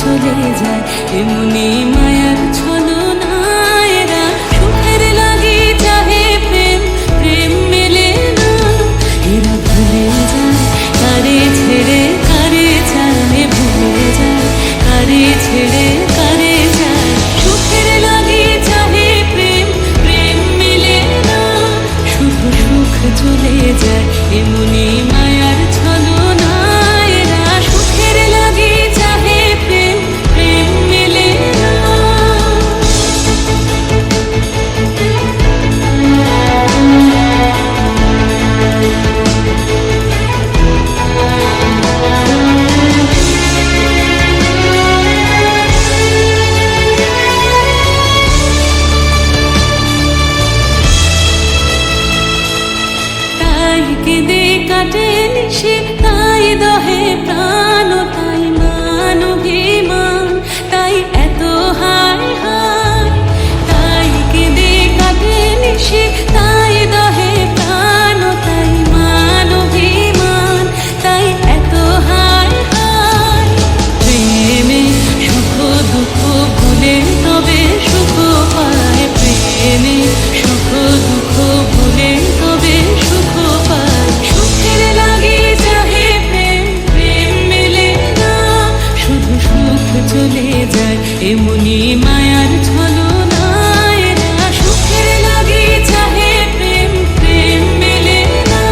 চলে যায় এমনি মায়ার ছলনা। এরা সুখের লাগি চাহে প্রেম, প্রেম মেলে না। এরা ভুলে যায় কারে ছেড়ে কারে চায়, ভুলে যায় কারে ছেড়ে কারে যায়। সুখের লাগি চাহে প্রেম, প্রেম মেলে না। শুধু সুখ চলে যায় এমনি মায়ার ছলনা। এরা সুখের লাগি চাহে প্রেম, প্রেম মেলে না। তাই কেঁদে কাটে নিশি, তাই দহে প্রাণ, তাই মান অভিমান, তাই এত হায় হায়। তাই কেঁদে কাটে নিশি, তাই দহে প্রাণ, তাই মান অভিমান, তাই এত হায় হায়। প্রেমে সুখ দুঃখ ভুলে তবে সুখ পায়, প্রেমে সুখ দুঃখ ভুলে তবে সুখ পায়। সুখের লাগি চাহে প্রেম, প্রেম মেলে না। শুধু সুখ চলে যায় এমনি মায়ার ছলনা। এরা সুখের লাগি চাহে প্রেম, প্রেম মেলে না।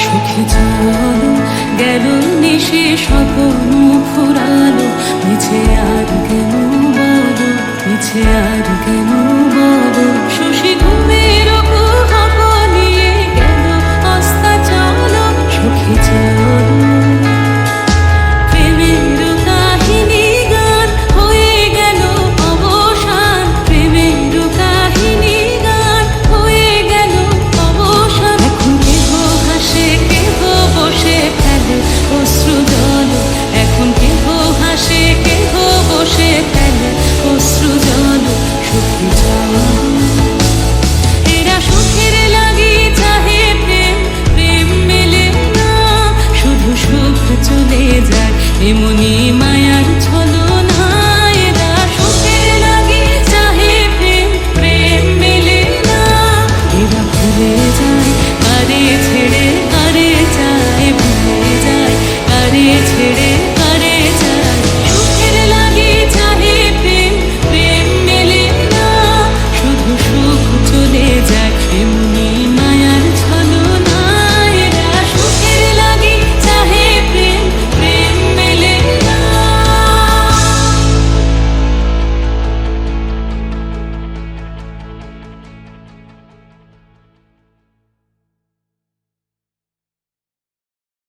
সুখে চলো গেল নিশে স্বপ্ন ফুরালো, মিছে আর কেন বলো, মিছে আর কেন